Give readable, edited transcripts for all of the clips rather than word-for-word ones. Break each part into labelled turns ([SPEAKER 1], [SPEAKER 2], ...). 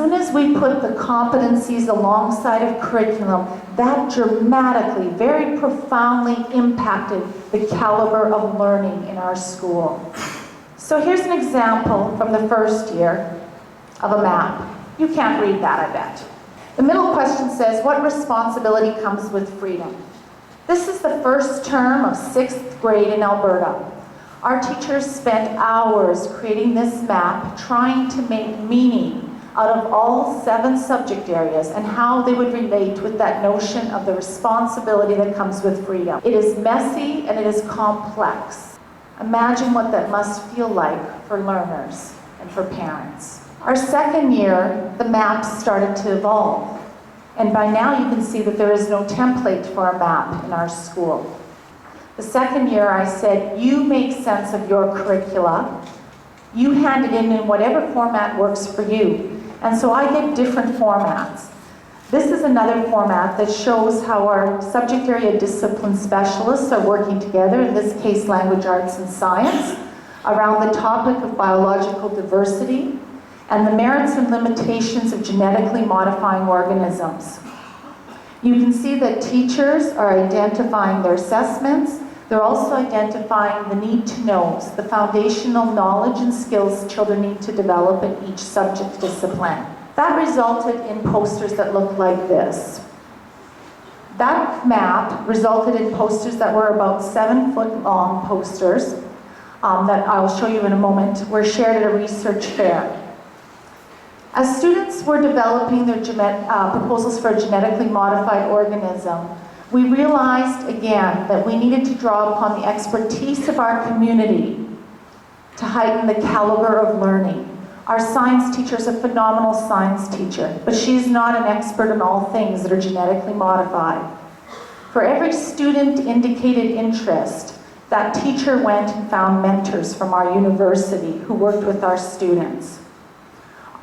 [SPEAKER 1] soon as we put the competencies alongside of curriculum, that dramatically, very profoundly impacted the caliber of learning in our school. So here's an example from the first year of a map. You can't read that, I bet. The middle question says, what responsibility comes with freedom? This is the first term of 6th grade in Alberta. Our teachers spent hours creating this map, trying to make meaning out of all 7 subject areas and how they would relate with that notion of the responsibility that comes with freedom. It is messy and it is complex. Imagine what that must feel like for learners and for parents. Our second year, the maps started to evolve. And by now you can see that there is no template for a map in our school. The second year I said, you make sense of your curricula. You hand it in whatever format works for you. And so I get different formats. This is another format that shows how our subject area discipline specialists are working together, in this case language arts and science, around the topic of biological diversity and the merits and limitations of genetically modifying organisms. You can see that teachers are identifying their assessments. They're also identifying the need to knows, the foundational knowledge and skills children need to develop in each subject discipline. That resulted in posters that looked like this. That map resulted in posters that were about 7-foot long posters that I'll show you in a moment, were shared at a research fair. As students were developing their proposals for a genetically modified organism, we realized again that we needed to draw upon the expertise of our community to heighten the caliber of learning. Our science teacher is a phenomenal science teacher, but she's not an expert in all things that are genetically modified. For every student indicated interest, that teacher went and found mentors from our university who worked with our students.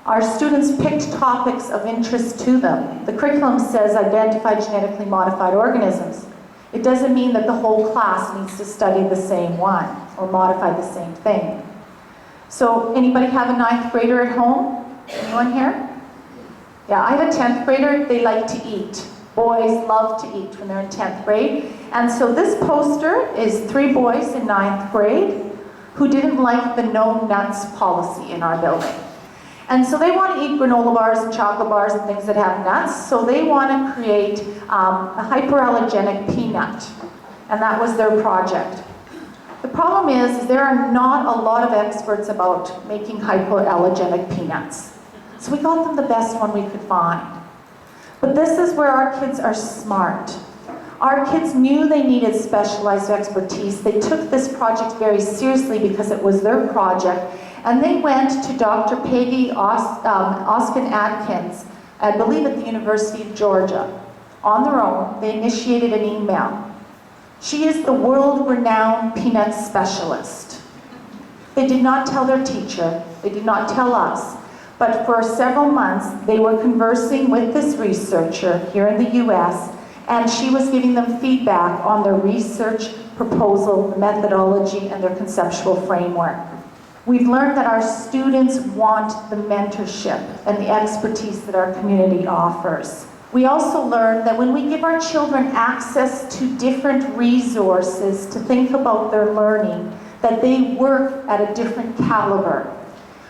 [SPEAKER 1] Our students picked topics of interest to them. The curriculum says identify genetically modified organisms. It doesn't mean that the whole class needs to study the same one or modify the same thing. So anybody have a 9th grader at home? Anyone here? Yeah, I have a 10th grader. They like to eat. Boys love to eat when they're in 10th grade. And so this poster is 3 boys in 9th grade who didn't like the no nuts policy in our building. And so they want to eat granola bars and chocolate bars and things that have nuts, so they want to create a hyperallergenic peanut. And that was their project. The problem is there are not a lot of experts about making hypoallergenic peanuts. So we got them the best one we could find. But this is where our kids are smart. Our kids knew they needed specialized expertise. They took this project very seriously because it was their project. And they went to Dr. Peggy Oskin-Atkins, I believe at the University of Georgia. On their own, they initiated an email. She is the world-renowned peanut specialist. They did not tell their teacher, they did not tell us, but for several months they were conversing with this researcher here in the US, and she was giving them feedback on their research proposal, the methodology, and their conceptual framework. We've learned that our students want the mentorship and the expertise that our community offers. We also learned that when we give our children access to different resources to think about their learning, that they work at a different caliber.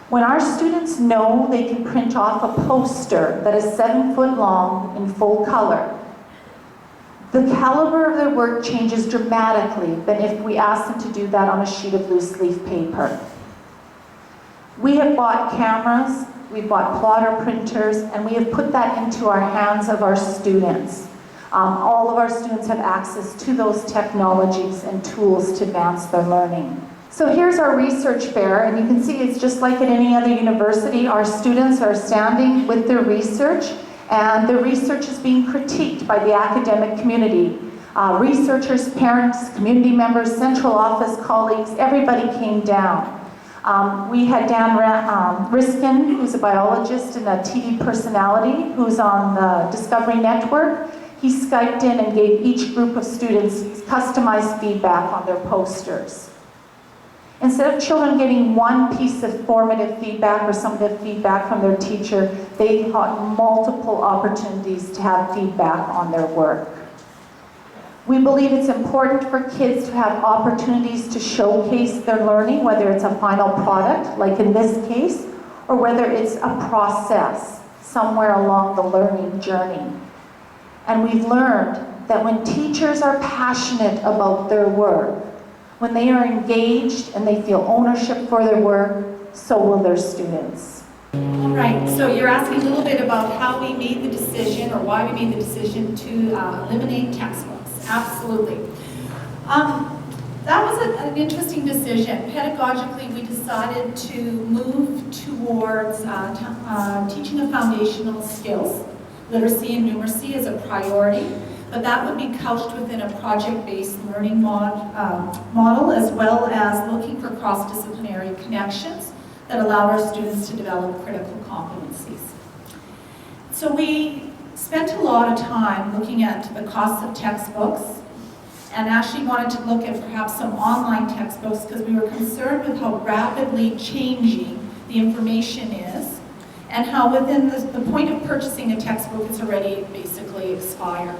[SPEAKER 1] When our students know they can print off a poster that is 7 foot long in full color, the caliber of their work changes dramatically than if we ask them to do that on a sheet of loose leaf paper. We have bought cameras, we've bought plotter printers, and we have put that into our hands of our students. All of our students have access to those technologies and tools to advance their learning. So here's our research fair, and you can see it's just like at any other university. Our students are standing with their research, and the research is being critiqued by the academic community. Researchers, parents, community members, central office colleagues, everybody came down. We had Dan Riskin, who's a biologist and a TV personality, who's on the Discovery Network. He Skyped in and gave each group of students customized feedback on their posters. Instead of children getting one piece of formative feedback or some of the feedback from their teacher, they had multiple opportunities to have feedback on their work. We believe it's important for kids to have opportunities to showcase their learning, whether it's a final product, like in this case, or whether it's a process somewhere along the learning journey. And we've learned that when teachers are passionate about their work, when they are engaged and they feel ownership for their work, so will their students.
[SPEAKER 2] All right, so you're asking a little bit about how we made the decision, or why we made the decision to eliminate textbooks. Absolutely. That was an interesting decision. Pedagogically, we decided to move towards teaching of foundational skills, literacy and numeracy as a priority, but that would be couched within a project-based learning model, as well as looking for cross-disciplinary connections that allow our students to develop critical competencies. So we spent a lot of time looking at the cost of textbooks, and actually wanted to look at perhaps some online textbooks because we were concerned with how rapidly changing the information is, and how within the point of purchasing a textbook it's already basically expired.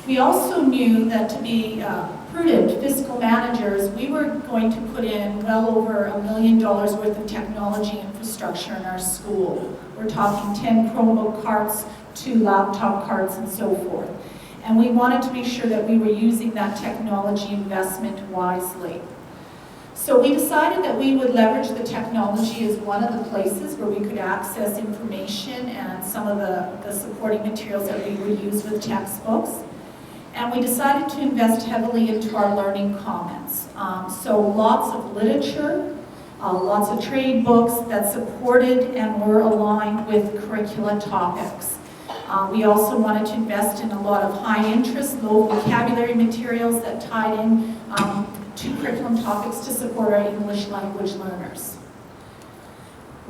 [SPEAKER 2] We also knew that to be prudent fiscal managers, we were going to put in well over $1 million worth of technology infrastructure in our school. We're talking 10 Chromebook carts, 2 laptop carts, and so forth. And we wanted to be sure that we were using that technology investment wisely. So we decided that we would leverage the technology as one of the places where we could access information and some of the supporting materials that we would use with textbooks. And we decided to invest heavily into our learning commons. So lots of literature, lots of trade books that supported and were aligned with curricula topics. We also wanted to invest in a lot of high-interest, low vocabulary materials that tied in to curriculum topics to support our English language learners.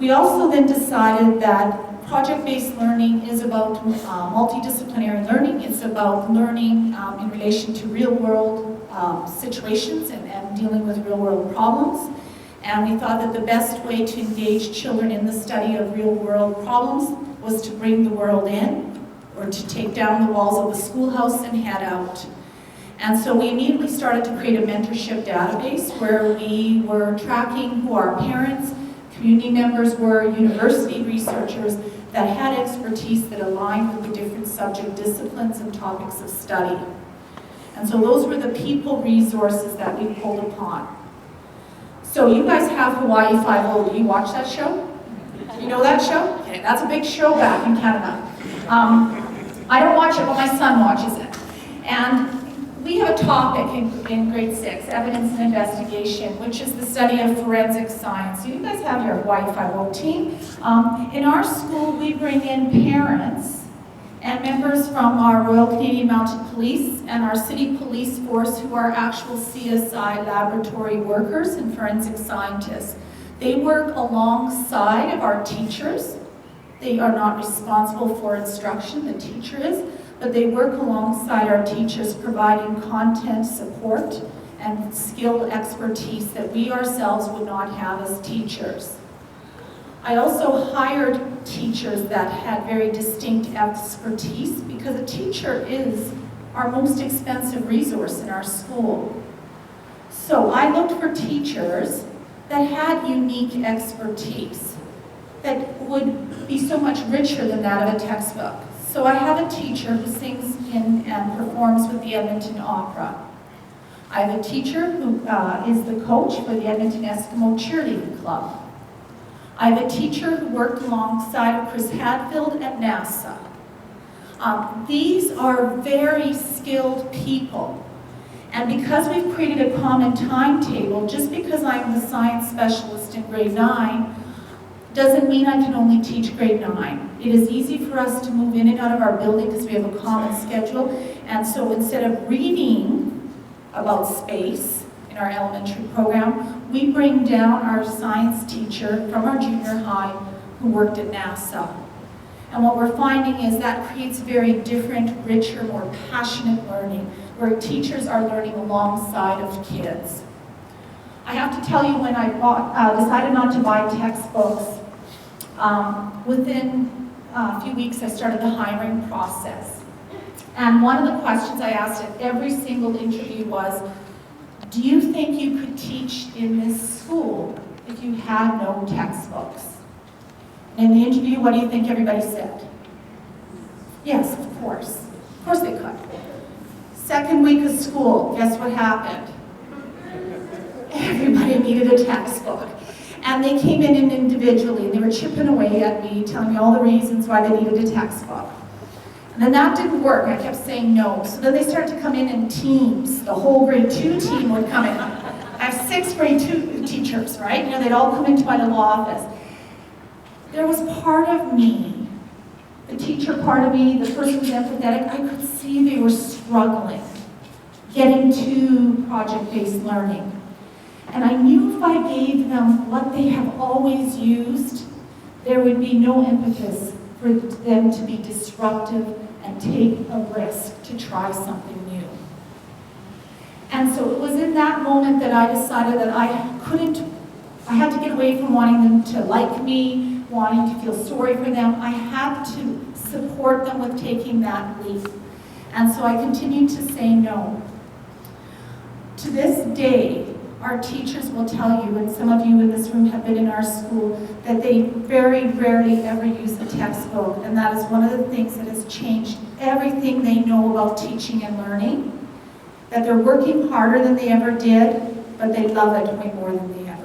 [SPEAKER 2] We also then decided that project-based learning is about multidisciplinary learning. It's about learning in relation to real-world situations and dealing with real-world problems. And we thought that the best way to engage children in the study of real-world problems was to bring the world in, or to take down the walls of the schoolhouse and head out. And so we immediately started to create a mentorship database where we were tracking who our parents, community members were, university researchers that had expertise that aligned with the different subject disciplines and topics of study. And so those were the people resources that we pulled upon. So you guys have Hawaii Five-0. Do you watch that show? You know that show? Okay, that's a big show back in Canada. I don't watch it, but my son watches it. And we have a topic in grade 6, evidence and investigation, which is the study of forensic science. So you guys have your Hawaii Five-0 team. In our school, we bring in parents and members from our Royal Canadian Mounted Police and our city police force who are actual CSI laboratory workers and forensic scientists. They work alongside of our teachers. They are not responsible for instruction, the teacher is, but they work alongside our teachers providing content support and skill expertise that we ourselves would not have as teachers. I also hired teachers that had very distinct expertise because a teacher is our most expensive resource in our school. So I looked for teachers that had unique expertise that would be so much richer than that of a textbook. So I have a teacher who sings in and performs with the Edmonton Opera. I have a teacher who is the coach for the Edmonton Eskimo Cheerleading Club. I have a teacher who worked alongside of Chris Hadfield at NASA. These are very skilled people. And because we've created a common timetable, just because I'm the science specialist in grade 9, doesn't mean I can only teach grade 9. It is easy for us to move in and out of our building because we have a common schedule. And so instead of reading about space in our elementary program, we bring down our science teacher from our junior high who worked at NASA. And what we're finding is that creates very different, richer, more passionate learning, where teachers are learning alongside of kids. I have to tell you, when I decided not to buy textbooks, within a few weeks I started the hiring process. And one of the questions I asked at every single interview was, do you think you could teach in this school if you had no textbooks? In the interview, what do you think everybody said? Yes, of course. Of course they could. Second week of school, guess what happened? Everybody needed a textbook. And they came in individually, and they were chipping away at me, telling me all the reasons why they needed a textbook. And then that didn't work. I kept saying no. So then they started to come in teams. The whole grade 2 team would come in. I have 6 grade 2 teachers, right? You know, they'd all come into my little office. There was part of me, the teacher part of me, the person who was empathetic, I could see they were struggling getting to project-based learning. And I knew if I gave them what they have always used, there would be no impetus for them to be disruptive and take a risk to try something new. And so it was in that moment that I decided that I had to get away from wanting them to like me, wanting to feel sorry for them. I had to support them with taking that leap. And so I continued to say no. To this day, our teachers will tell you, and some of you in this room have been in our school, that they very rarely ever use a textbook, and that is one of the things that has changed everything they know about teaching and learning, that they're working harder than they ever did, but they love it way more than they ever